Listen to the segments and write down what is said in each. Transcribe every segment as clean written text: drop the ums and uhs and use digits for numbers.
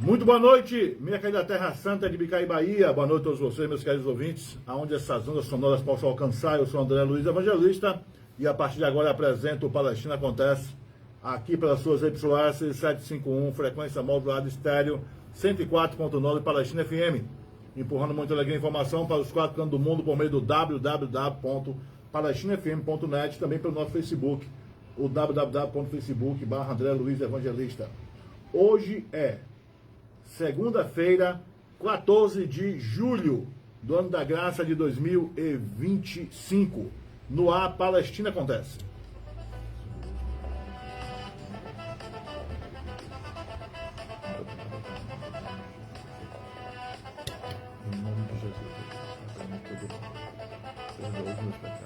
Muito boa noite, minha querida Terra Santa de Bicaí, Bahia. Boa noite a todos vocês, meus queridos ouvintes, aonde essas ondas sonoras possam alcançar. Eu sou André Luiz Evangelista e a partir de agora apresento o Palestina Acontece aqui pelas suas YS 751, frequência modulada estéreo 104.9 Palestina FM, empurrando muita alegria e informação para os quatro cantos do mundo por meio do www.palestinafm.net, também pelo nosso Facebook, o www.facebook.com/André Luiz Evangelista. Hoje é segunda-feira, 14 de julho do ano da graça de 2025. No ar, Palestina Acontece. Em nome de Jesus, perdoa os meus pecados.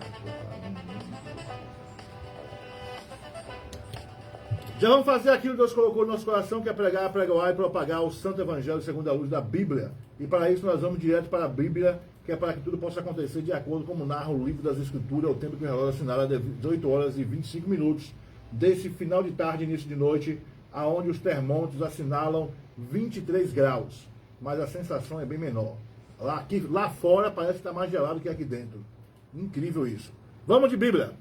Já vamos fazer aquilo que Deus colocou no nosso coração, que é pregar, apregoar e propagar o Santo Evangelho segundo a luz da Bíblia. E para isso nós vamos direto para a Bíblia, que é para que tudo possa acontecer de acordo com como narra o livro das Escrituras, o tempo que o relógio assinala, 18 horas e 25 minutos, desse final de tarde, início de noite, aonde os termômetros assinalam 23 graus. Mas a sensação é bem menor. Lá fora parece que está mais gelado que aqui dentro. Incrível isso. Vamos de Bíblia.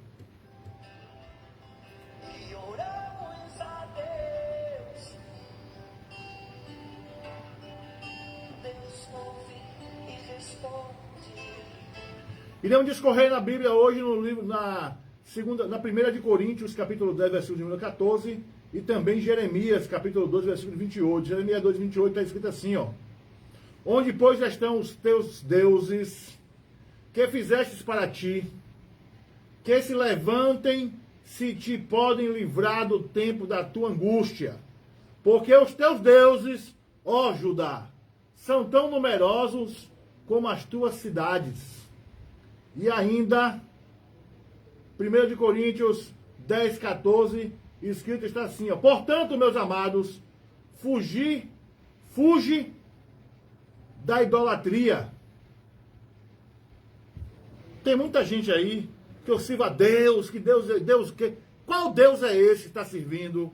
Iremos discorrer na Bíblia hoje no livro, na 1 de Coríntios, capítulo 10, versículo de número 14, e também Jeremias, capítulo 12, versículo 28. Jeremias 2, 28 está escrito assim, ó: onde, pois, estão os teus deuses, que fizestes para ti, que se levantem, se te podem livrar do tempo da tua angústia, porque os teus deuses, ó Judá, são tão numerosos como as tuas cidades. E ainda, 1 de Coríntios 10, 14, escrito está assim, ó: portanto, meus amados, fugi da idolatria. Tem muita gente aí que eu sirvo a Deus, qual Deus é esse que está servindo?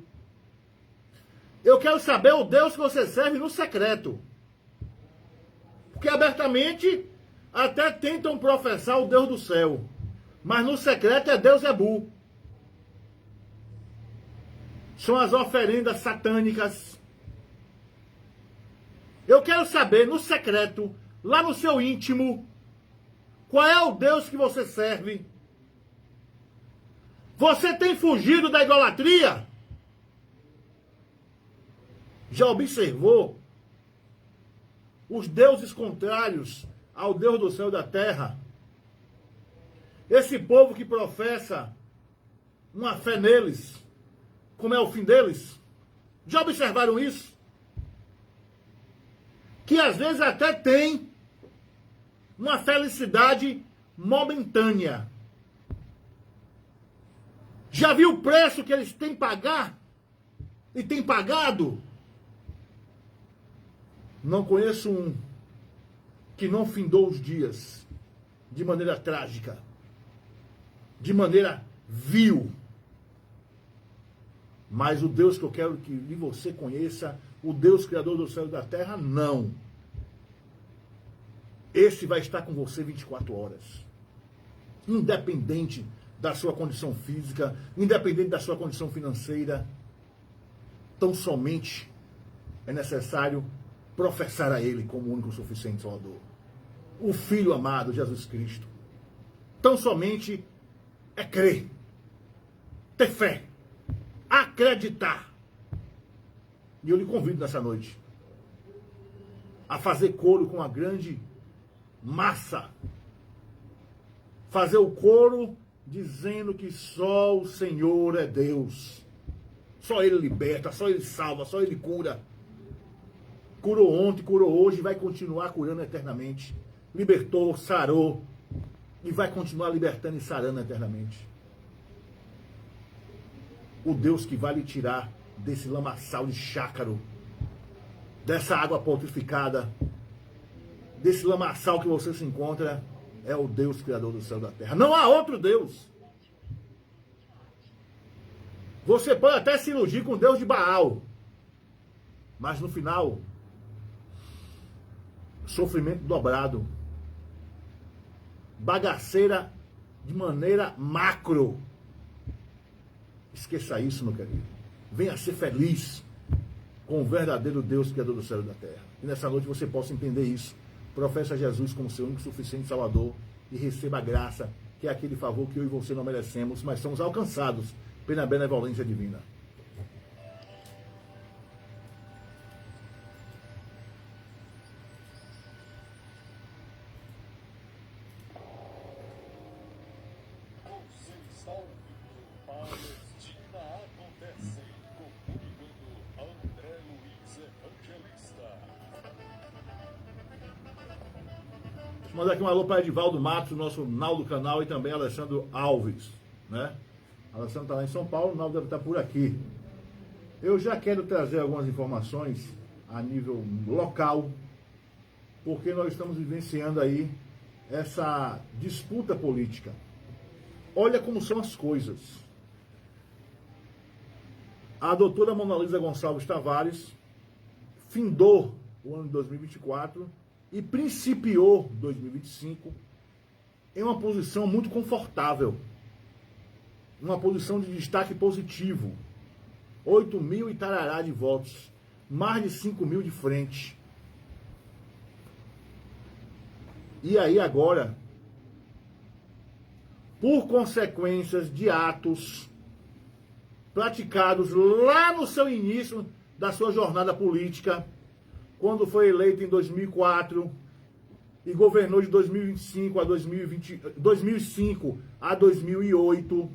Eu quero saber o Deus que você serve no secreto. Porque abertamente até tentam professar o Deus do céu, mas no secreto é Deus Ebu. São as oferendas satânicas. Eu quero saber no secreto, lá no seu íntimo, qual é o Deus que você serve. Você tem fugido da idolatria? Já observou os deuses contrários ao Deus do céu e da terra? Esse povo que professa uma fé neles, como é o fim deles? Já observaram isso? Que às vezes até tem uma felicidade momentânea. Já viu o preço que eles têm que pagar? E têm pagado? Não conheço um que não findou os dias de maneira trágica, de maneira vil. Mas o Deus que eu quero que você conheça, o Deus criador do céu e da terra, não. Esse vai estar com você 24 horas. Independente da sua condição física, independente da sua condição financeira. Tão somente é necessário professar a Ele como o único suficiente Salvador. O Filho amado, Jesus Cristo. Tão somente é crer, ter fé, acreditar. E eu lhe convido nessa noite a fazer coro com a grande massa. Fazer o coro dizendo que só o Senhor é Deus. Só Ele liberta, só Ele salva, só Ele cura. Curou ontem, curou hoje e vai continuar curando eternamente. Libertou, sarou e vai continuar libertando e sarando eternamente. O Deus que vai lhe tirar desse lamaçal de chácaro, dessa água putreficada, desse lamaçal que você se encontra, é o Deus criador do céu e da terra. Não há outro Deus. Você pode até se iludir com o Deus de Baal, Mas no final, sofrimento dobrado. Bagaceira de maneira macro. Esqueça isso, meu querido. Venha ser feliz com o verdadeiro Deus, Criador do céu e da terra. E nessa noite você possa entender isso. Professa Jesus como seu único suficiente Salvador e receba a graça, que é aquele favor que eu e você não merecemos, mas somos alcançados pela benevolência divina. Vou mandar aqui um alô para Edivaldo Matos, nosso Naldo canal, e também Alessandro Alves, né? Alessandro está lá em São Paulo, o Naldo deve estar por aqui. Eu já quero trazer algumas informações a nível local, porque nós estamos vivenciando aí essa disputa política. Olha como são as coisas. A doutora Mona Lisa Gonçalves Tavares findou o ano de 2024 e principiou 2025 em uma posição muito confortável, uma posição de destaque positivo, 8 mil e tarará de votos, mais de 5 mil de frente. E aí agora, por consequências de atos praticados lá no seu início da sua jornada política, quando foi eleito em 2004 e governou de 2005 a 2005 a 2008,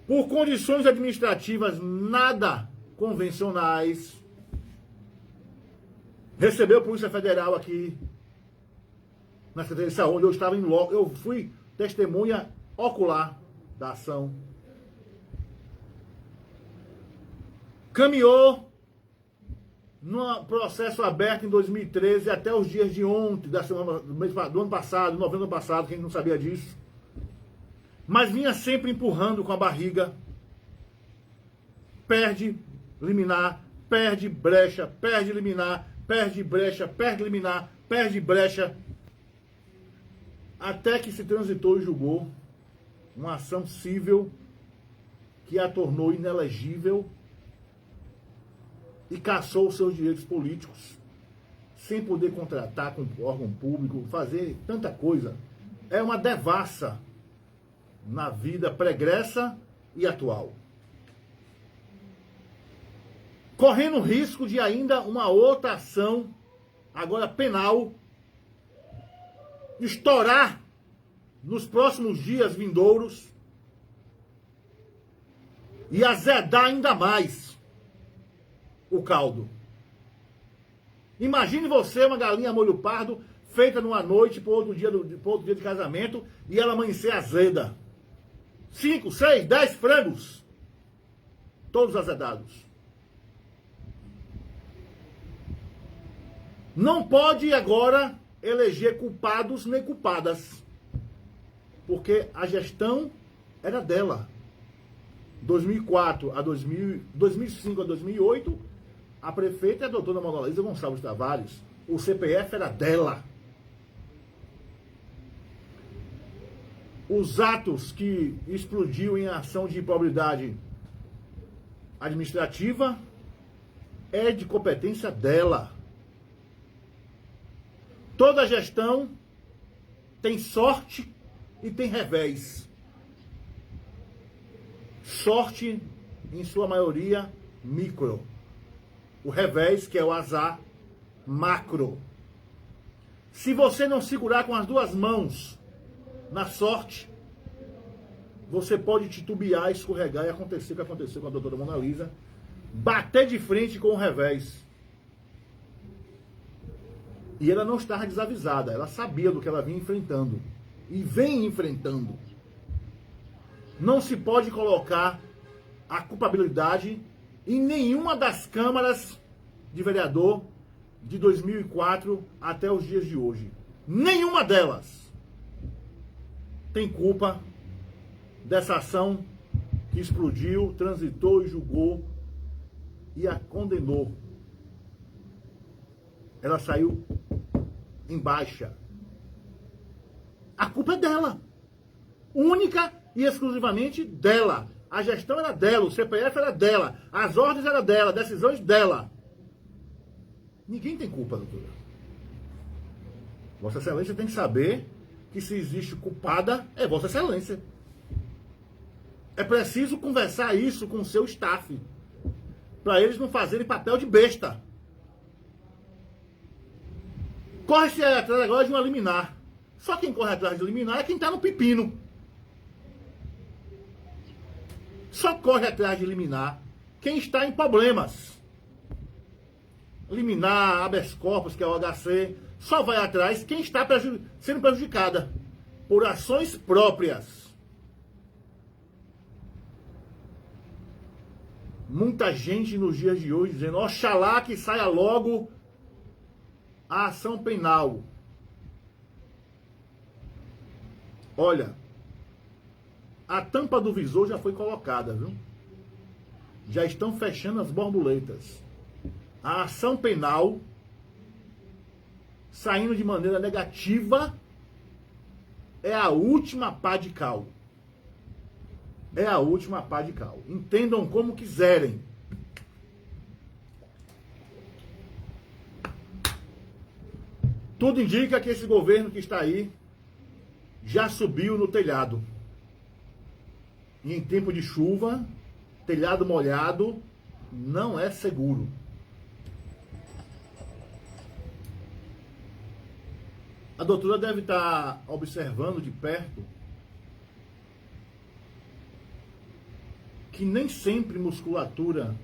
por condições administrativas nada convencionais, recebeu a Polícia Federal aqui na Secretaria de Saúde. Eu estava eu fui testemunha ocular da ação. Caminhou no processo aberto em 2013 até os dias de ontem, do ano passado, novembro do ano passado, quem não sabia disso. Mas vinha sempre empurrando com a barriga. Perde liminar, perde brecha, perde liminar, perde brecha, perde liminar, perde brecha. Até que se transitou e julgou uma ação civil que a tornou inelegível e cassou os seus direitos políticos, sem poder contratar com órgão público, fazer tanta coisa. É uma devassa na vida pregressa e atual. Correndo risco de ainda uma outra ação, agora penal, estourar nos próximos dias vindouros e azedar ainda mais o caldo. Imagine você uma galinha molho pardo feita numa noite para outro dia de casamento e ela amanhecer azeda. 5, 6, 10 frangos, todos azedados. Não pode agora eleger culpados nem culpadas, porque a gestão era dela. 2005 a 2008, a prefeita é a doutora Mona Lisa Gonçalves Tavares. O CPF era dela. Os atos que explodiu em ação de improbidade administrativa é de competência dela. Toda gestão tem sorte e tem revés. Sorte, em sua maioria, micro. O revés, que é o azar, macro. Se você não segurar com as duas mãos na sorte, você pode titubear, escorregar e acontecer o que aconteceu com a doutora Mona Lisa, bater de frente com o revés. E ela não estava desavisada, ela sabia do que ela vinha enfrentando. E vem enfrentando. Não se pode colocar a culpabilidade em nenhuma das câmaras de vereador de 2004 até os dias de hoje. Nenhuma delas tem culpa dessa ação que explodiu, transitou e julgou e a condenou. Ela saiu em baixa. A culpa é dela. Única e exclusivamente dela. A gestão era dela, o CPF era dela, as ordens eram dela, decisões dela. Ninguém tem culpa, doutora. Vossa Excelência tem que saber que se existe culpada, é Vossa Excelência. É preciso conversar isso com o seu staff, para eles não fazerem papel de besta. Corre-se atrás agora de uma liminar. Só quem corre atrás de liminar é quem está no pepino. Só corre atrás de liminar quem está em problemas. Liminar, habeas corpus, que é o HC, só vai atrás quem está sendo prejudicada por ações próprias. Muita gente nos dias de hoje dizendo, oxalá que saia logo a ação penal. Olha, a tampa do visor já foi colocada, viu? Já estão fechando as borboletas. A ação penal, saindo de maneira negativa, é a última pá de cal. É a última pá de cal. Entendam como quiserem. Tudo indica que esse governo que está aí já subiu no telhado. E em tempo de chuva, telhado molhado não é seguro. A doutora deve estar observando de perto que nem sempre musculatura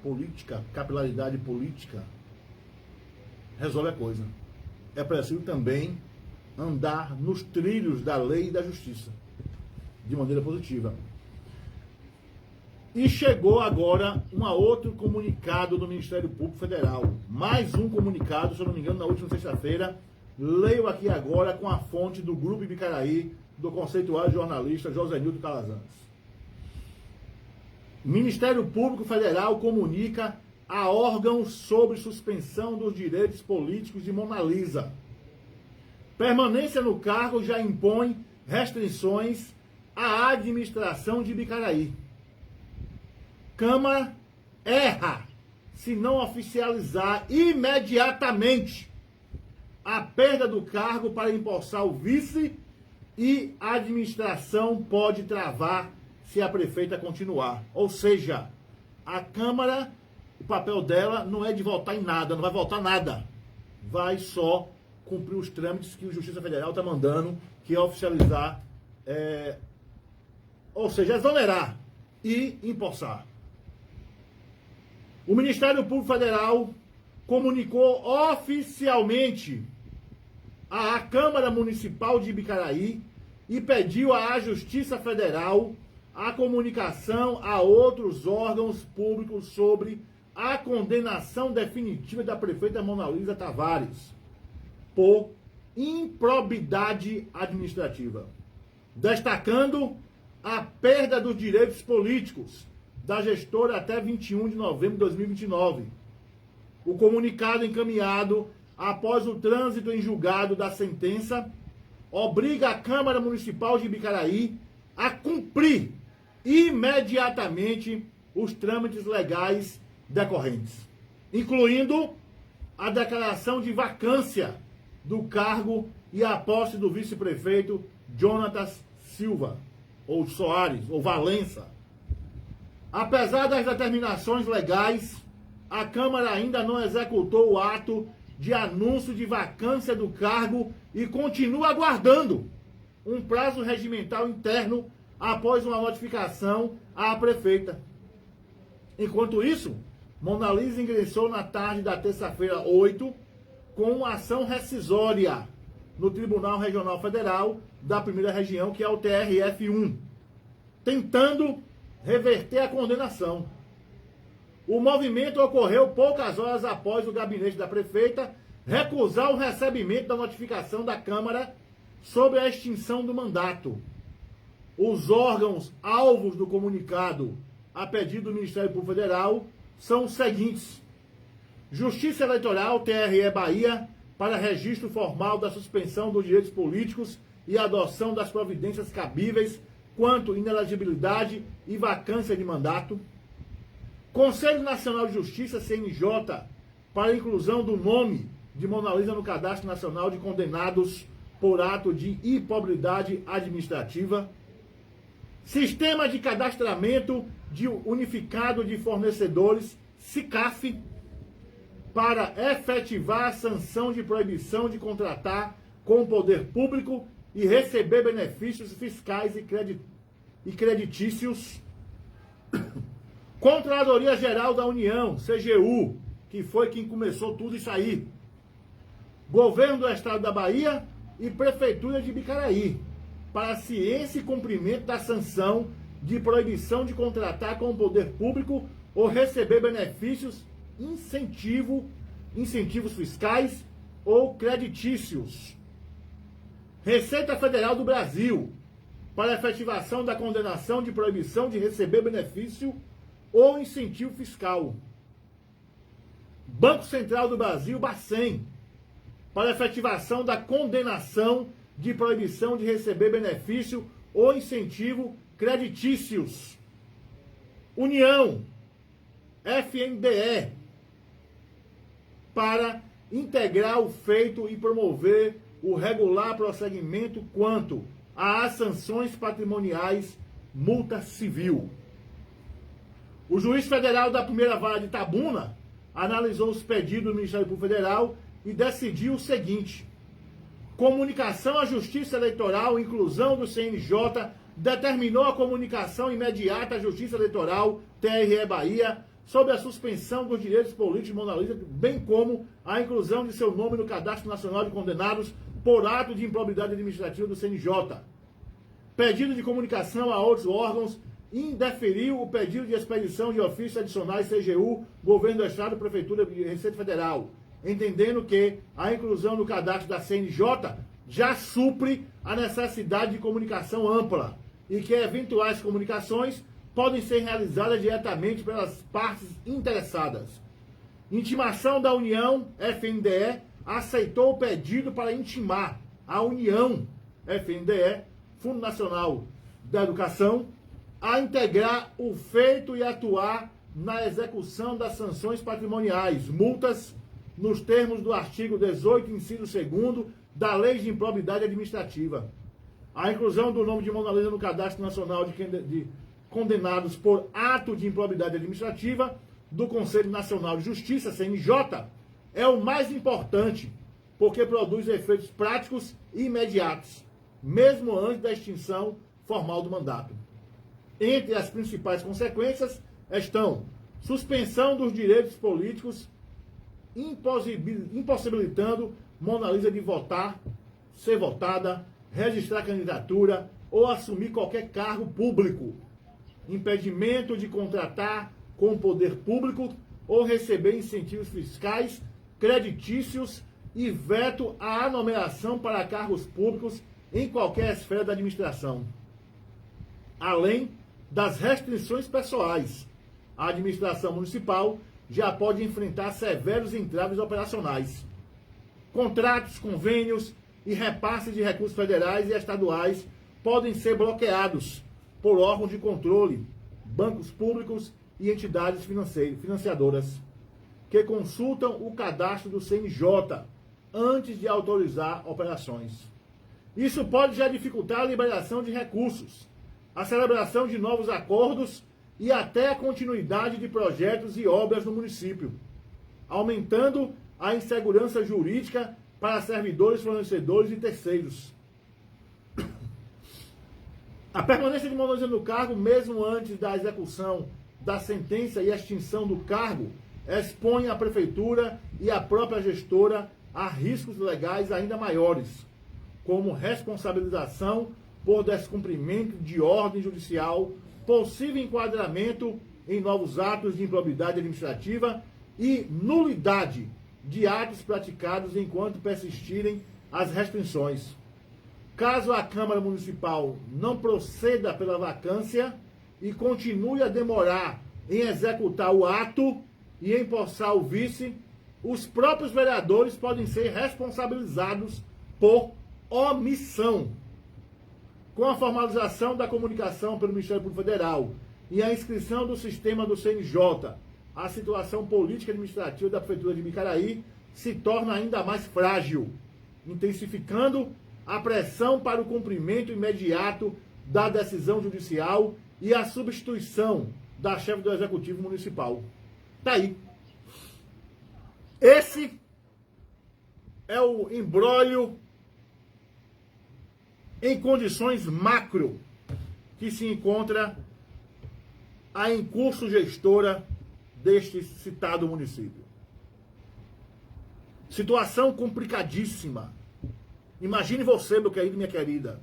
política, capilaridade política resolve a coisa. É preciso também andar nos trilhos da lei e da justiça, de maneira positiva. E chegou agora um outro comunicado do Ministério Público Federal. Mais um comunicado, se eu não me engano, na última sexta-feira. Leio aqui agora com a fonte do Grupo Ibicaraí, do conceituado jornalista José Nilton Calazans. Ministério Público Federal comunica a órgãos sobre suspensão dos direitos políticos de Mona Lisa. Permanência no cargo já impõe restrições à administração de Ibicaraí. Câmara erra se não oficializar imediatamente a perda do cargo para empossar o vice e a administração pode travar se a prefeita continuar. Ou seja, a Câmara, o papel dela não é de votar em nada, não vai votar nada. Vai só cumprir os trâmites que a Justiça Federal está mandando, que é oficializar, ou seja, exonerar e empossar. O Ministério Público Federal comunicou oficialmente à Câmara Municipal de Ibicaraí e pediu à Justiça Federal a comunicação a outros órgãos públicos sobre a condenação definitiva da prefeita Mona Lisa Tavares por improbidade administrativa, destacando a perda dos direitos políticos da gestora até 21 de novembro de 2029. O comunicado encaminhado após o trânsito em julgado da sentença obriga a Câmara Municipal de Ibicaraí a cumprir imediatamente os trâmites legais decorrentes, incluindo a declaração de vacância do cargo e a posse do vice-prefeito Jonatas Silva, ou Soares, ou Valença. Apesar das determinações legais, a Câmara ainda não executou o ato de anúncio de vacância do cargo e continua aguardando um prazo regimental interno após uma notificação à prefeita. Enquanto isso, Mona Lisa ingressou na tarde da terça-feira 8 com uma ação rescisória no Tribunal Regional Federal da Primeira Região, que é o TRF1, tentando reverter a condenação. O movimento ocorreu poucas horas após o gabinete da prefeita recusar o recebimento da notificação da Câmara sobre a extinção do mandato. Os órgãos alvos do comunicado, a pedido do Ministério Público Federal, são os seguintes: Justiça Eleitoral, TRE Bahia, para registro formal da suspensão dos direitos políticos e adoção das providências cabíveis quanto inelegibilidade e vacância de mandato. Conselho Nacional de Justiça, CNJ, para a inclusão do nome de Mona Lisa no Cadastro Nacional de Condenados por ato de impobridade administrativa. Sistema de Cadastramento Unificado de Fornecedores, SICAF, para efetivar a sanção de proibição de contratar com o poder público e receber benefícios fiscais e creditícios. Controladoria Geral da União, CGU, que foi quem começou tudo isso aí. Governo do Estado da Bahia e Prefeitura de Bicaraí, para ciência e cumprimento da sanção de proibição de contratar com o poder público ou receber benefícios, incentivos fiscais ou creditícios. Receita Federal do Brasil, para efetivação da condenação de proibição de receber benefício ou incentivo fiscal. Banco Central do Brasil, Bacen, para efetivação da condenação de proibição de receber benefício ou incentivo creditícios. União, FNDE, para integrar o feito e promover o regular prosseguimento quanto às sanções patrimoniais, multa civil. O juiz federal da primeira vara de Itabuna analisou os pedidos do Ministério Público Federal e decidiu o seguinte: comunicação à Justiça Eleitoral, inclusão do CNJ, determinou a comunicação imediata à Justiça Eleitoral, TRE Bahia, sobre a suspensão dos direitos políticos de Mona Lisa, bem como a inclusão de seu nome no Cadastro Nacional de Condenados por ato de improbidade administrativa do CNJ. Pedido de comunicação a outros órgãos, indeferiu o pedido de expedição de ofícios adicionais CGU, Governo do Estado, Prefeitura e Receita Federal, entendendo que a inclusão no cadastro da CNJ já supre a necessidade de comunicação ampla e que eventuais comunicações podem ser realizadas diretamente pelas partes interessadas. Intimação da União, FNDE, aceitou o pedido para intimar a União, FNDE, Fundo Nacional da Educação, a integrar o feito e atuar na execução das sanções patrimoniais, multas, nos termos do artigo 18, inciso 2º, da Lei de Improbidade Administrativa. A inclusão do nome de Mona Lisa no Cadastro Nacional de Condenados por ato de improbidade administrativa do Conselho Nacional de Justiça, CNJ, é o mais importante, porque produz efeitos práticos e imediatos, mesmo antes da extinção formal do mandato. Entre as principais consequências estão suspensão dos direitos políticos, impossibilitando Mona Lisa de votar, ser votada, registrar candidatura ou assumir qualquer cargo público. Impedimento de contratar com o poder público ou receber incentivos fiscais, creditícios e veto à nomeação para cargos públicos em qualquer esfera da administração. Além das restrições pessoais, a administração municipal já pode enfrentar severos entraves operacionais. Contratos, convênios e repasses de recursos federais e estaduais podem ser bloqueados por órgãos de controle, bancos públicos e entidades financiadoras, que consultam o cadastro do CNJ antes de autorizar operações. Isso pode já dificultar a liberação de recursos, a celebração de novos acordos e até a continuidade de projetos e obras no município, aumentando a insegurança jurídica para servidores, fornecedores e terceiros. A permanência de Mona Lisa no cargo, mesmo antes da execução da sentença e extinção do cargo, expõe a prefeitura e a própria gestora a riscos legais ainda maiores, como responsabilização por descumprimento de ordem judicial, possível enquadramento em novos atos de improbidade administrativa e nulidade de atos praticados enquanto persistirem as restrições. Caso a Câmara Municipal não proceda pela vacância e continue a demorar em executar o ato e empossar o vice, os próprios vereadores podem ser responsabilizados por omissão. Com a formalização da comunicação pelo Ministério Público Federal e a inscrição do sistema do CNJ, a situação política e administrativa da Prefeitura de Micaraí se torna ainda mais frágil, intensificando a pressão para o cumprimento imediato da decisão judicial e a substituição da chefe do Executivo Municipal. Tá aí. Esse é o imbróglio em condições macro que se encontra a em curso gestora deste citado município. Situação complicadíssima. Imagine você, meu querido e minha querida.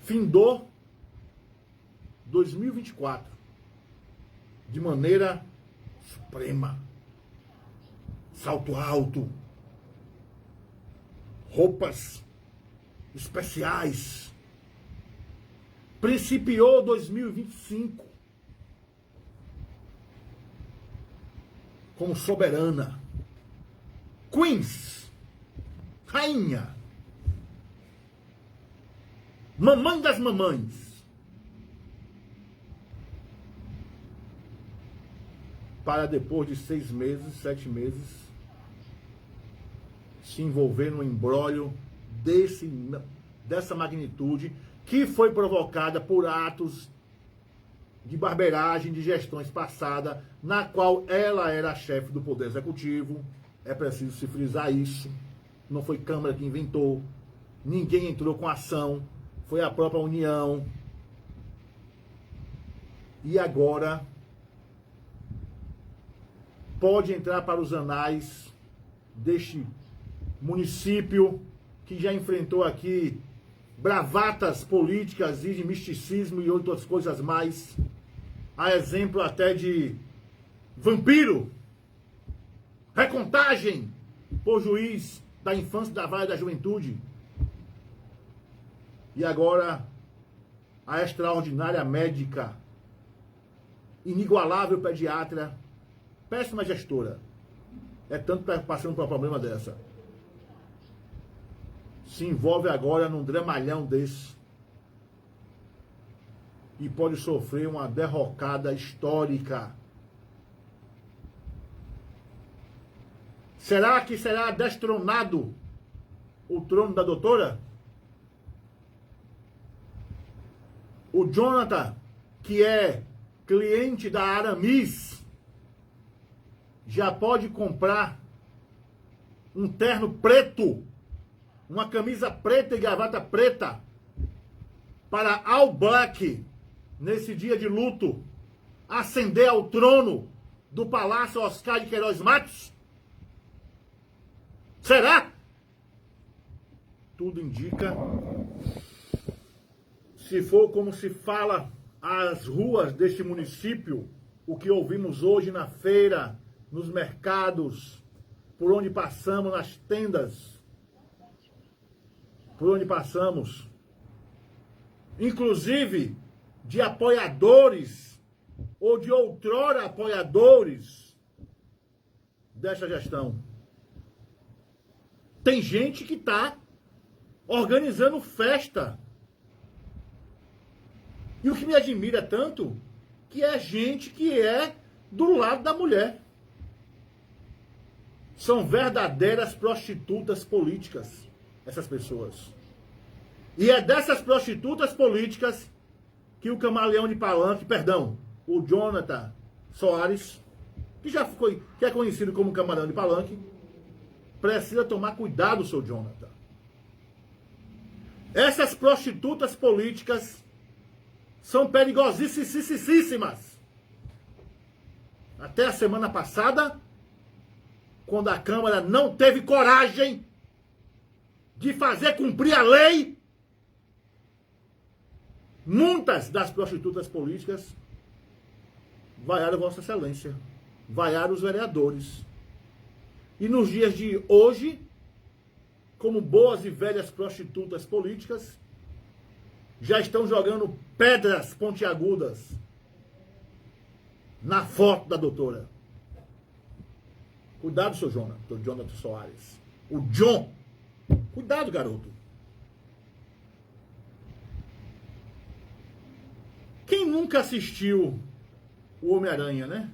Findou 2024 de maneira suprema. Salto alto. Roupas especiais. Principiou 2025 como soberana. Queens, rainha, mamãe das mamães, para depois de 6 meses, 7 meses, se envolver num imbróglio dessa magnitude, que foi provocada por atos de barbeiragem de gestões passadas, na qual ela era a chefe do Poder Executivo. É preciso se frisar isso. Não foi Câmara que inventou. Ninguém entrou com ação. Foi a própria União. E agora pode entrar para os anais deste município que já enfrentou aqui bravatas políticas e de misticismo e outras coisas mais, a exemplo até de vampiro, recontagem por juiz da infância, da vara da juventude, e agora a extraordinária médica, inigualável pediatra, péssima gestora, é tanto passando por um problema dessa. Se envolve agora num dramalhão desse e pode sofrer uma derrocada histórica. Será que será destronado o trono da doutora? O Jonathan, que é cliente da Aramis, já pode comprar um terno preto, uma camisa preta e gravata preta para All Black, nesse dia de luto, ascender ao trono do Palácio Oscar de Queiroz Matos? Será? Tudo indica, se for como se fala as ruas deste município, o que ouvimos hoje na feira, nos mercados, por onde passamos, nas tendas, por onde passamos, inclusive de apoiadores ou de outrora apoiadores desta gestão. Tem gente que está organizando festa. E o que me admira tanto, que é gente que é do lado da mulher. São verdadeiras prostitutas políticas, essas pessoas. E é dessas prostitutas políticas que o camaleão de palanque, o Jonathan Soares, que é conhecido como camaleão de palanque, precisa tomar cuidado, seu Jonathan. Essas prostitutas políticas são perigosíssimas. Até a semana passada, quando a Câmara não teve coragem de fazer cumprir a lei, muitas das prostitutas políticas vaiaram Vossa Excelência, vaiaram os vereadores. E nos dias de hoje, como boas e velhas prostitutas políticas, já estão jogando pedras pontiagudas na foto da doutora. Cuidado, seu Jonathan Soares. O John. Cuidado, garoto. Quem nunca assistiu o Homem-Aranha, né?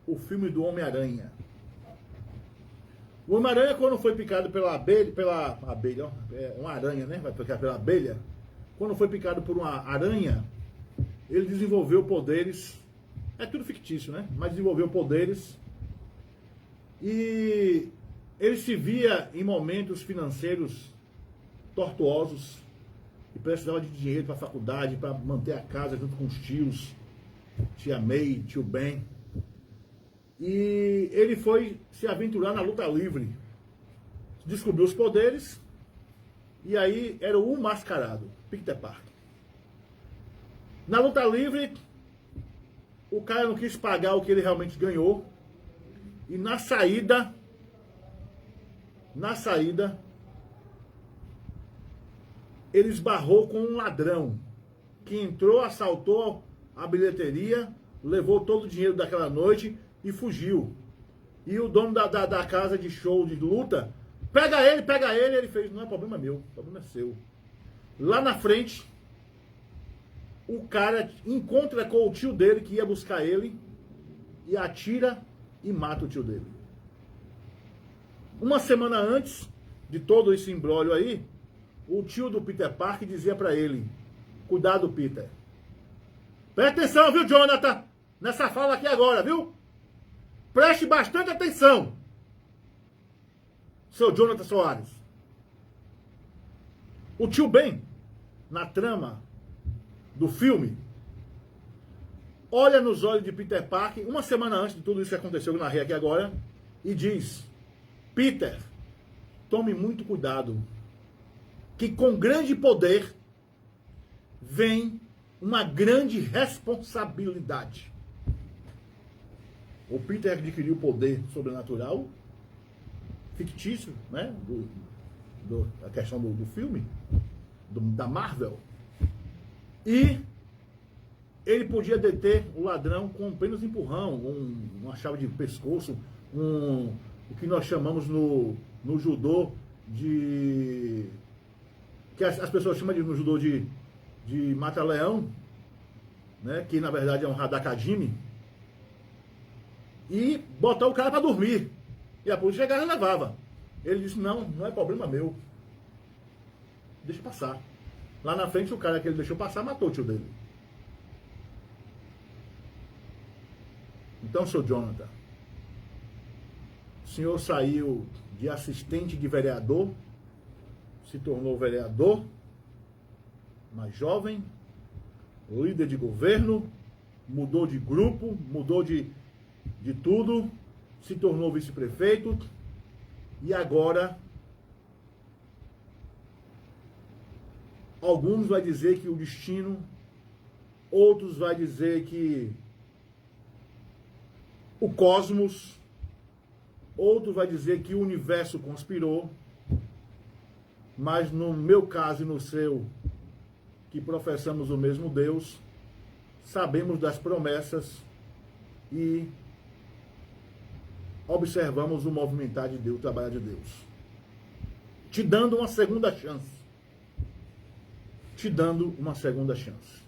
O filme do Homem-Aranha. O Homem-Aranha, quando foi picado pela abelha, ó, uma aranha, né? Vai picar pela abelha. Quando foi picado por uma aranha, ele desenvolveu poderes. É tudo fictício, né? Mas desenvolveu poderes. E ele se via em momentos financeiros tortuosos e precisava de dinheiro para a faculdade, para manter a casa junto com os tios, tia May, tio Ben. E ele foi se aventurar na luta livre, descobriu os poderes, e aí era o mascarado, Peter Parker. Na luta livre, o cara não quis pagar o que ele realmente ganhou, e na saída, ele esbarrou com um ladrão, que entrou, assaltou a bilheteria, levou todo o dinheiro daquela noite e fugiu. E o dono da casa de show de luta, pega ele, ele fez, não é problema meu, problema é seu. Lá na frente, o cara encontra com o tio dele que ia buscar ele e atira e mata o tio dele. Uma semana antes de todo esse imbróglio aí, o tio do Peter Parker dizia pra ele, cuidado, Peter. Presta atenção, viu, Jonathan? Nessa fala aqui agora, viu? Preste bastante atenção, seu Jonathan Soares. O tio Ben, na trama do filme, olha nos olhos de Peter Parker, uma semana antes de tudo isso que aconteceu, que eu narrei aqui agora, e diz, Peter, tome muito cuidado, que com grande poder vem uma grande responsabilidade. O Peter adquiriu poder sobrenatural, fictício, né? A questão do filme, da Marvel. E ele podia deter o ladrão com apenas um empurrão, uma chave de pescoço, o que nós chamamos no judô de... que as pessoas chamam no judô de mata-leão, né? Que na verdade é um hadakajime. E botar o cara para dormir. E a polícia chegava e levava. Ele disse, não é problema meu. Deixa passar. Lá na frente, o cara que ele deixou passar matou o tio dele. Então, seu Jonathan, o senhor saiu de assistente de vereador, se tornou vereador, mais jovem, líder de governo, mudou de grupo, mudou de tudo, se tornou vice-prefeito e agora alguns vai dizer que o destino, outros vai dizer que o cosmos, outros vai dizer que o universo conspirou, mas no meu caso e no seu, que professamos o mesmo Deus, sabemos das promessas e observamos o movimentar de Deus, o trabalho de Deus. Te dando uma segunda chance. Te dando uma segunda chance.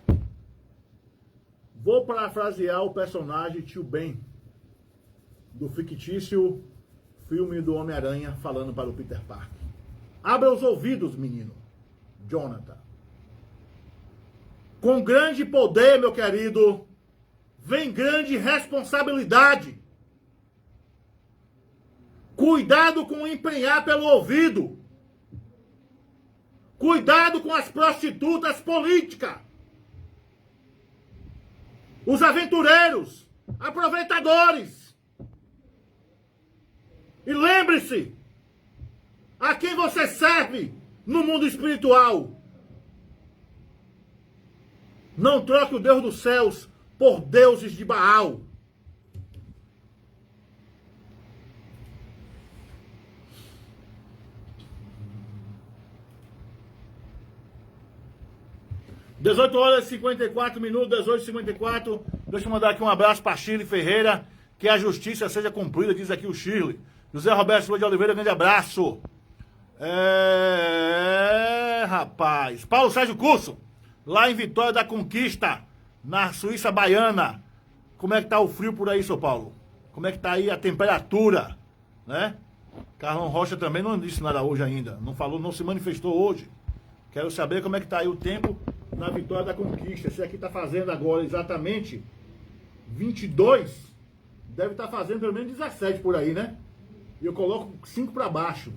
Vou parafrasear o personagem Tio Ben, do fictício filme do Homem-Aranha, falando para o Peter Parker. Abra os ouvidos, menino. Jonathan. Com grande poder, meu querido, vem grande responsabilidade. Cuidado com empenhar pelo ouvido. Cuidado com as prostitutas políticas. Os aventureiros, aproveitadores. E lembre-se, a quem você serve no mundo espiritual. Não troque o Deus dos céus por deuses de Baal. (18 horas e 54 minutos, 18h54. Deixa eu mandar aqui um abraço para Shirley Ferreira, que a justiça seja cumprida, diz aqui o Shirley. José Roberto Silva de Oliveira, grande abraço. Rapaz. Paulo Sérgio Curso, lá em Vitória da Conquista, na Suíça Baiana. Como é que tá o frio por aí, São Paulo? Como é que tá aí a temperatura, né? Carlão Rocha também não disse nada hoje ainda. Não falou, não se manifestou hoje. Quero saber como é que tá aí o tempo na Vitória da Conquista. Esse aqui tá fazendo agora exatamente 22. Deve estar fazendo pelo menos 17 por aí, né? E eu coloco 5 para baixo.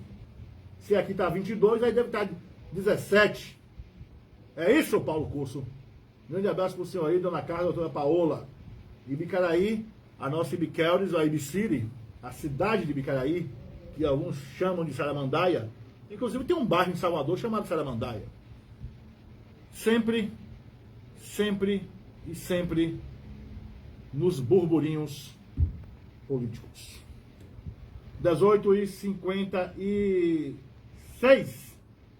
Se aqui tá 22, aí deve estar 17. É isso, Paulo Curso? Grande abraço pro senhor aí, dona Carla, doutora Paola. Ibicaraí, a nossa Ibiqueires, a Ibiciri, a cidade de Ibicaraí, que alguns chamam de Saramandaia. Inclusive tem um bairro em Salvador chamado Saramandaia. Sempre e sempre nos burburinhos políticos. 18h56,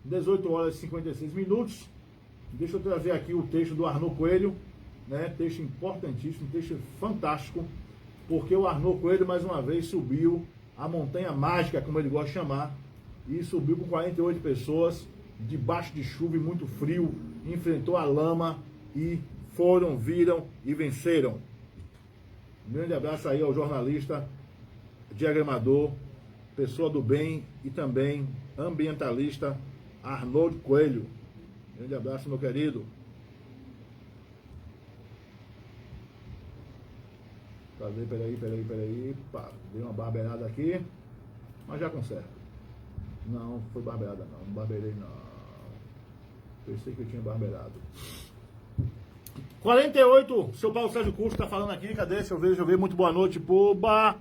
18 horas e 56 minutos. Deixa eu trazer aqui o texto do Arnaud Coelho, né? Texto importantíssimo, texto fantástico, porque o Arnaud Coelho mais uma vez subiu a montanha mágica, como ele gosta de chamar, e subiu com 48 pessoas, debaixo de chuva e muito frio, enfrentou a lama e viram e venceram. Um grande abraço aí ao jornalista, diagramador, pessoa do bem e também ambientalista Arnaud Coelho. Grande abraço, meu querido. Peraí. Pá, dei uma barbeirada aqui, mas já conserto. Não, foi barbeirada não barbeirei não. Pensei que eu tinha barbeirado. 48, seu Paulo Sérgio Curso tá falando aqui, cadê? Deixa eu ver, muito boa noite, Puba.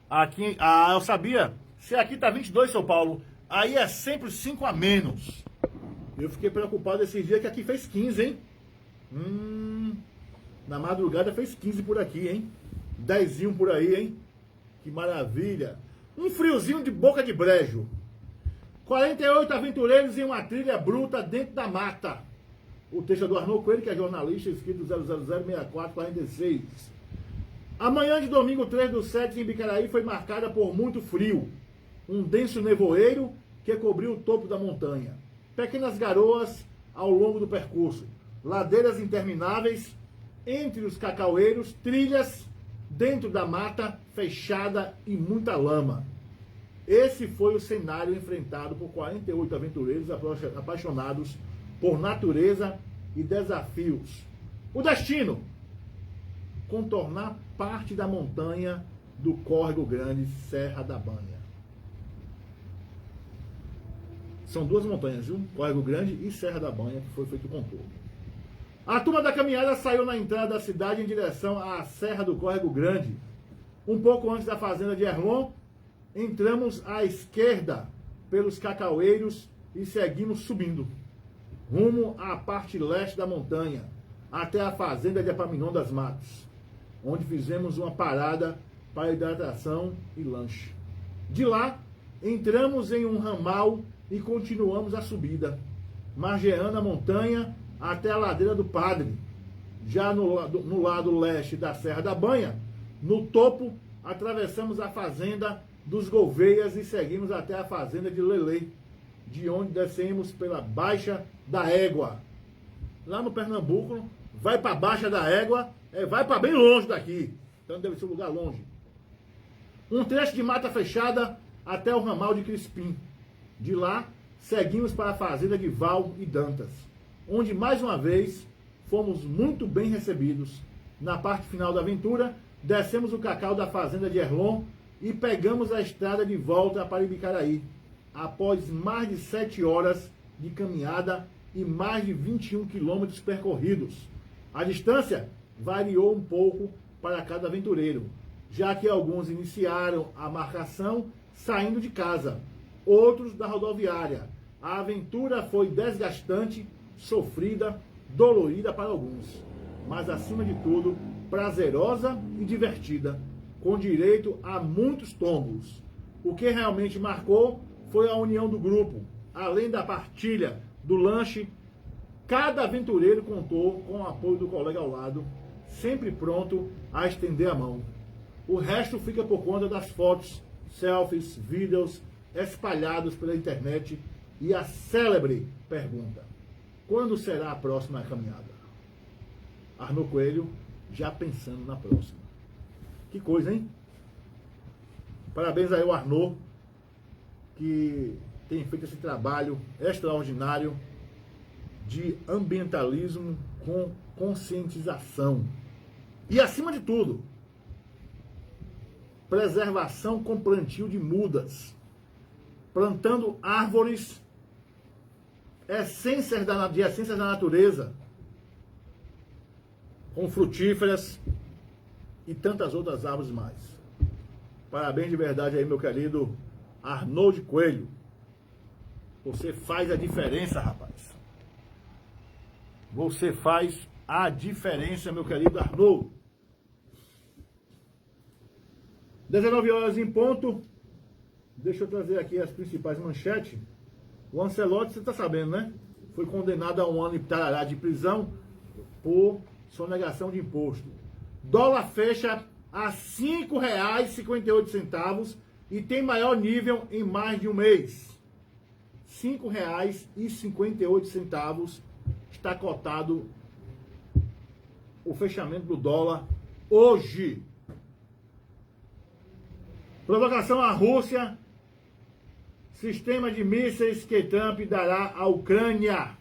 Aqui, eu sabia, se aqui tá 22, São Paulo, aí é sempre 5 a menos. Eu fiquei preocupado esses dias que aqui fez 15, hein? Na madrugada fez 15 por aqui, hein? 10zinho por aí, hein? Que maravilha. Um friozinho de boca de brejo. 48 aventureiros em uma trilha bruta dentro da mata. O texto é do Arnaud Coelho, que é jornalista, escrito 0006446. A manhã de domingo 3/7 em Bicaraí foi marcada por muito frio. Um denso nevoeiro que cobriu o topo da montanha. Pequenas garoas ao longo do percurso. Ladeiras intermináveis entre os cacaueiros, trilhas dentro da mata fechada e muita lama. Esse foi o cenário enfrentado por 48 aventureiros apaixonados por natureza e desafios. O destino: contornar parte da montanha do Córrego Grande, Serra da Banha. São duas montanhas, viu? Córrego Grande e Serra da Banha, que foi feito o contorno. A turma da caminhada saiu na entrada da cidade em direção à Serra do Córrego Grande. Um pouco antes da fazenda de Erlon, entramos à esquerda pelos cacaueiros e seguimos subindo, rumo à parte leste da montanha, até a fazenda de Epaminondas das Matos, onde fizemos uma parada para hidratação e lanche. De lá, entramos em um ramal e continuamos a subida, margeando a montanha até a ladeira do Padre. Já no lado leste da Serra da Banha, no topo, atravessamos a fazenda dos Gouveias e seguimos até a fazenda de Lelê, de onde descemos pela Baixa da Égua. Lá no Pernambuco, vai para a Baixa da Égua, vai para bem longe daqui, então deve ser um lugar longe. Um trecho de mata fechada até o ramal de Crispim. De lá, seguimos para a fazenda de Val e Dantas, onde mais uma vez fomos muito bem recebidos. Na parte final da aventura, descemos o cacau da fazenda de Erlon e pegamos a estrada de volta para Ibicaraí, após mais de 7 horas de caminhada e mais de 21 quilômetros percorridos. A distância variou um pouco para cada aventureiro, já que alguns iniciaram a marcação saindo de casa, outros da rodoviária. A aventura foi desgastante, sofrida, dolorida para alguns, mas acima de tudo, prazerosa e divertida, com direito a muitos tombos. O que realmente marcou foi a união do grupo. Além da partilha do lanche, cada aventureiro contou com o apoio do colega ao lado, sempre pronto a estender a mão. O resto fica por conta das fotos, selfies, vídeos espalhados pela internet e a célebre pergunta: quando será a próxima caminhada? Arnaud Coelho já pensando na próxima. Que coisa, hein? Parabéns aí ao Arnaud, que tem feito esse trabalho extraordinário de ambientalismo com conscientização. E, acima de tudo, preservação com plantio de mudas, plantando árvores, essências da natureza, com frutíferas e tantas outras árvores mais. Parabéns de verdade aí, meu querido Arnaud Coelho. Você faz a diferença, rapaz. Você faz a diferença, meu querido Arnaud. 19 horas em ponto. Deixa eu trazer aqui as principais manchetes. O Ancelotti, você está sabendo, né? Foi condenado a 1 ano e tarará de prisão por sonegação de imposto. Dólar fecha a R$ 5,58 e tem maior nível em mais de um mês. R$ 5,58 está cotado o fechamento do dólar hoje. Provocação à Rússia. Sistema de mísseis que Trump dará à Ucrânia.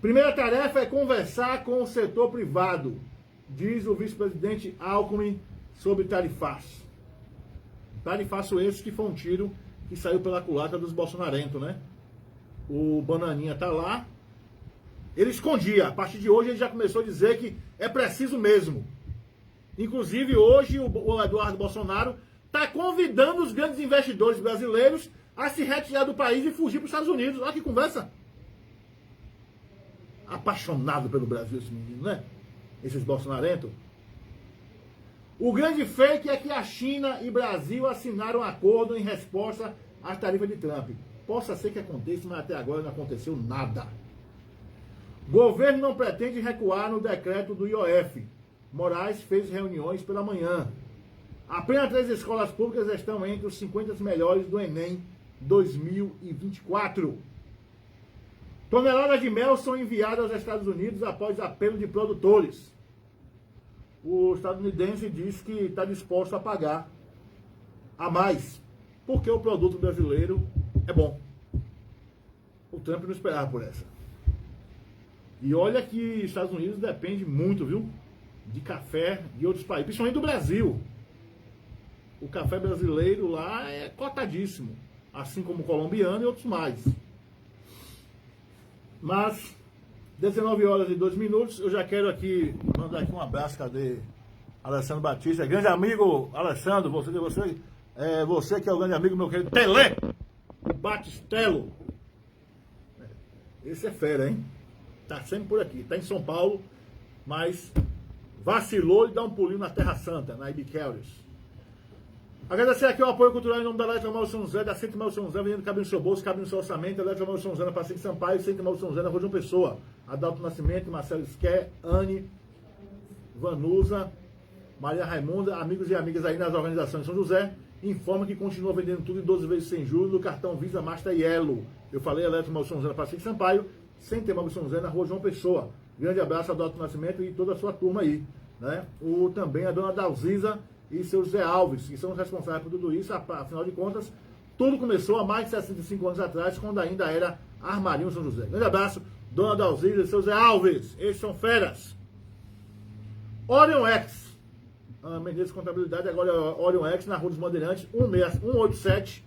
Primeira tarefa é conversar com o setor privado, diz o vice-presidente Alckmin sobre tarifaço. Tarifaço esse que foi um tiro que saiu pela culatra dos bolsonarentos, né? O Bananinha tá lá. Ele escondia. A partir de hoje ele já começou a dizer que é preciso mesmo. Inclusive hoje o Eduardo Bolsonaro está convidando os grandes investidores brasileiros a se retirar do país e fugir para os Estados Unidos. Olha que conversa. Apaixonado pelo Brasil esse menino, né? Esses bolsonarentos. O grande fake é que a China e Brasil assinaram um acordo em resposta às tarifas de Trump. Possa ser que aconteça, mas até agora não aconteceu nada. Governo não pretende recuar no decreto do IOF. Moraes fez reuniões pela manhã. Apenas 3 escolas públicas estão entre os 50 melhores do Enem 2024. Toneladas de mel são enviadas aos Estados Unidos após apelo de produtores. O estadunidense diz que está disposto a pagar a mais, porque o produto brasileiro é bom. O Trump não esperava por essa. E olha que os Estados Unidos depende muito, viu, de café de outros países, principalmente do Brasil. O café brasileiro lá é cotadíssimo, assim como o colombiano e outros mais. Mas, 19 horas e 2 minutos, eu já quero aqui mandar aqui um abraço, cadê Alessandro Batista, grande amigo Alessandro, você que é o grande amigo meu querido Pelé, o Batistelo. Esse é fera, hein? Tá sempre por aqui, tá em São Paulo, mas vacilou e dá um pulinho na Terra Santa, na Ibiqueires. Agradecer aqui o apoio cultural em nome da Eletromal São José, da Centro São José, vendendo cabe no seu bolso, cabe no seu orçamento, Eletromal São José na Pacific Sampaio, Centro São José na Rua João Pessoa, Adalto Nascimento, Marcelo Esquer, Anne, Vanusa, Maria Raimunda, amigos e amigas aí nas organizações de São José, informa que continua vendendo tudo em 12 vezes sem juros no cartão Visa, Master e Elo. Eu falei Eletromal São José na Pacific Sampaio, Centro São José na Rua João Pessoa. Grande abraço a Adalto Nascimento e toda a sua turma aí, né? Também a dona Dalziza e seu Zé Alves, que são os responsáveis por tudo isso. Afinal de contas, tudo começou há mais de 65 anos atrás, quando ainda era Armarinho São José. Grande abraço, dona Dalziza e seu Zé Alves, eles são feras. Orion X, Menezes Contabilidade, agora é Orion X, na Rua dos Bandeirantes, 187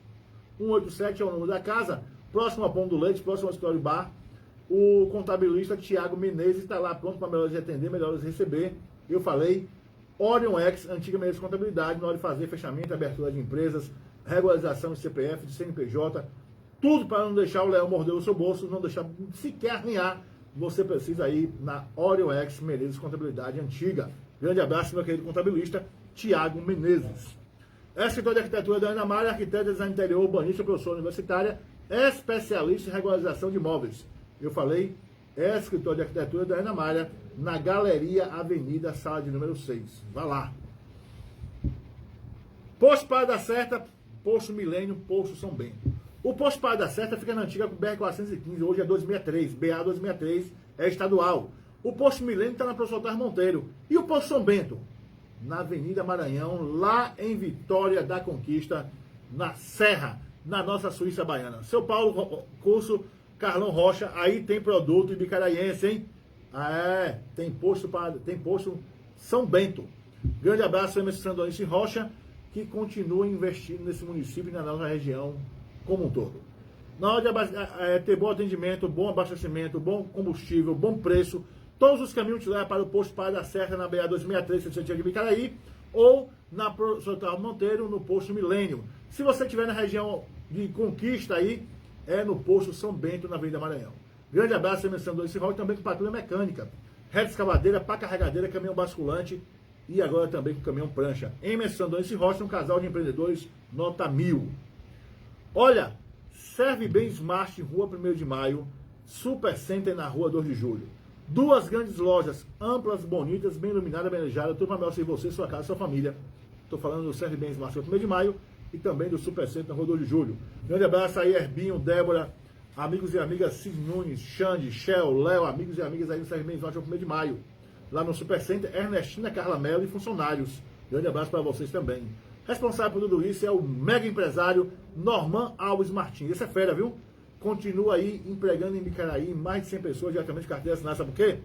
é o número da casa, próximo ao Pão do Leite, próximo ao Escritório Bar. O contabilista Tiago Menezes está lá pronto para melhores atender, melhores receber. Eu falei, Orion X, antiga Menezes Contabilidade, na hora de fazer fechamento, abertura de empresas, regularização de CPF, de CNPJ, tudo para não deixar o leão morder o seu bolso, não deixar sequer arranhar. Você precisa ir na Orion X Menezes Contabilidade Antiga. Grande abraço, meu querido contabilista Tiago Menezes. Escritor de arquitetura da Ana Maria, arquiteta de design interior, urbanista, professora universitária, especialista em regularização de imóveis. Eu falei, escritor de arquitetura da Ana Maria, na Galeria Avenida, sala de número 6. Vá lá. Posto Parada Certa, Posto Milênio, Posto São Bento. O Posto Parada Certa fica na antiga BR-415, hoje é 263, BA-263, é estadual. O Posto Milênio está na Professor Otávio Monteiro. E o Posto São Bento? Na Avenida Maranhão, lá em Vitória da Conquista, na Serra, na nossa Suíça Baiana. Seu Paulo Curso, Carlão Rocha, aí tem produto ibicaraense, hein? Tem posto São Bento. Grande abraço, Emerson Sandonice Rocha, que continua investindo nesse município e na nossa região como um todo. Na hora de ter bom atendimento, bom abastecimento, bom combustível, bom preço, todos os caminhos te levam para o Posto Parada Certa, na BA-263, se você tiver de Bicaraí, ou na Professor Otávio Monteiro, no Posto Milênio. Se você estiver na região de Conquista aí, é no Posto São Bento, na Avenida Maranhão. Grande abraço, Emerson Sandonice Rocha, também com patrulha mecânica, reta escavadeira, pá carregadeira, caminhão basculante, e agora também com caminhão prancha. Emerson Sandonice Rocha, um casal de empreendedores, nota 1000. Olha, Serve Bem Smart, Rua 1º de Maio, Super Center na Rua 2 de Julho. Duas grandes lojas, amplas, bonitas, bem iluminadas, bem arejadas, tudo para melhor ser você, sua casa, sua família. Estou falando do Serve Bem Smart, Rua 1º de Maio, e também do Super Center na Rua 2 de Julho. Grande abraço aí, Herbinho, Débora, amigos e amigas, Cis Nunes, Xande, Shell, Léo, amigos e amigas aí do Serve Bem Smart, Rua 1º de Maio. Lá no Super Center, Ernestina, Carla Mello e funcionários. Grande abraço para vocês também. Responsável por tudo isso é o mega empresário Norman Alves Martins. Esse é fera, viu? Continua aí empregando em Bicaraí mais de 100 pessoas diretamente de carteira assinada. Sabe por quê?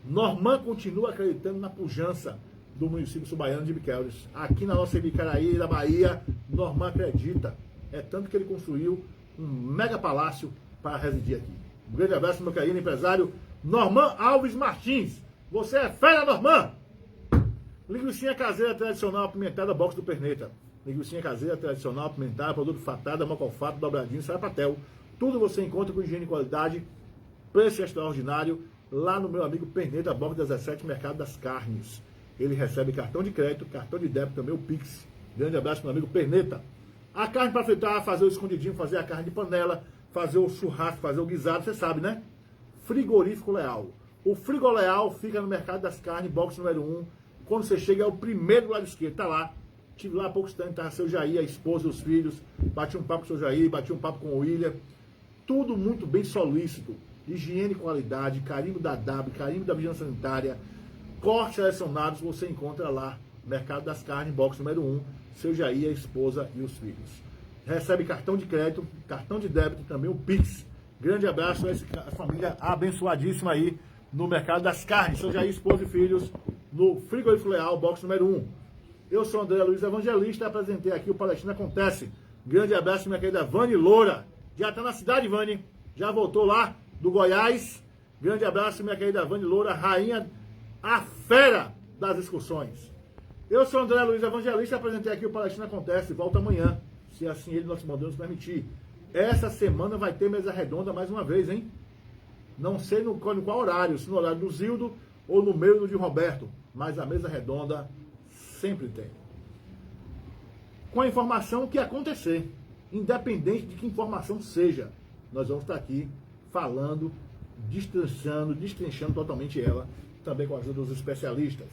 Norman continua acreditando na pujança do município subaiano de Biqueiros. Aqui na nossa Bicaraí, da Bahia, Norman acredita. É tanto que ele construiu um mega palácio para residir aqui. Um grande abraço, meu querido empresário Norman Alves Martins. Você é fera, Norman! Linguicinha caseira tradicional apimentada, box do Perneta. Linguicinha caseira tradicional apimentada, produto fatada, mocofato, dobradinho, sarapatel. Tudo você encontra com higiene e qualidade, preço extraordinário, lá no meu amigo Perneta, box 17, Mercado das Carnes. Ele recebe cartão de crédito, cartão de débito, também o Pix. Grande abraço pro meu amigo Perneta. A carne para fritar, fazer o escondidinho, fazer a carne de panela, fazer o churrasco, fazer o guisado, você sabe, né? Frigorífico Leal. O Frigo Leal fica no Mercado das Carnes, box número 1. Quando você chega, é o primeiro do lado esquerdo. Tá lá. Estive lá há pouco tempo, tava seu Jair, a esposa, os filhos. Bati um papo com o seu Jair, bati um papo com o William. Tudo muito bem solícito. Higiene e qualidade, carimbo da W, carimbo da Vigilância Sanitária, cortes selecionados, você encontra lá. Mercado das Carnes, box número 1. Seu Jair, a esposa e os filhos. Recebe cartão de crédito, cartão de débito, também o Pix. Grande abraço a essa família abençoadíssima aí no Mercado das Carnes. Seu Jair, esposa e filhos, no Frigorífico Leal, box número 1. Eu sou André Luiz Evangelista e apresentei aqui o Palestina Acontece. Grande abraço, minha querida Vani Loura. Já está na cidade, Vani. Já voltou lá do Goiás. Grande abraço, minha querida Vani Loura, rainha, a fera das excursões. Eu sou André Luiz Evangelista e apresentei aqui o Palestina Acontece. Volta amanhã, se assim ele, nosso irmão Deus, nos permitir. Essa semana vai ter mesa redonda mais uma vez, hein? Não sei no qual horário, se no horário do Zildo ou no meio do de Roberto, mas a mesa redonda sempre tem. Com a informação que acontecer, independente de que informação seja, nós vamos estar aqui falando, destrinchando totalmente ela, também com a ajuda dos especialistas.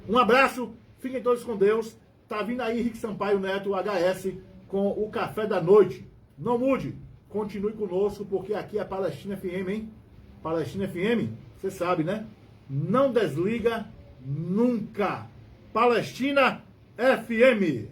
Um abraço, fiquem todos com Deus. Tá vindo aí Henrique Sampaio Neto, HS, com o Café da Noite. Não mude, continue conosco, porque aqui é a Palestina FM, hein? Palestina FM, você sabe, né? Não desliga nunca. Palestina FM.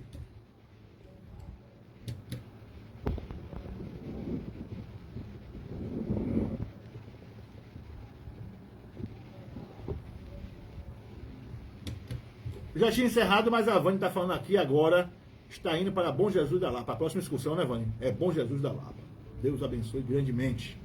Já tinha encerrado, mas a Vani está falando aqui agora. Está indo para Bom Jesus da Lapa. A próxima excursão, né, Vani? É Bom Jesus da Lapa. Deus abençoe grandemente.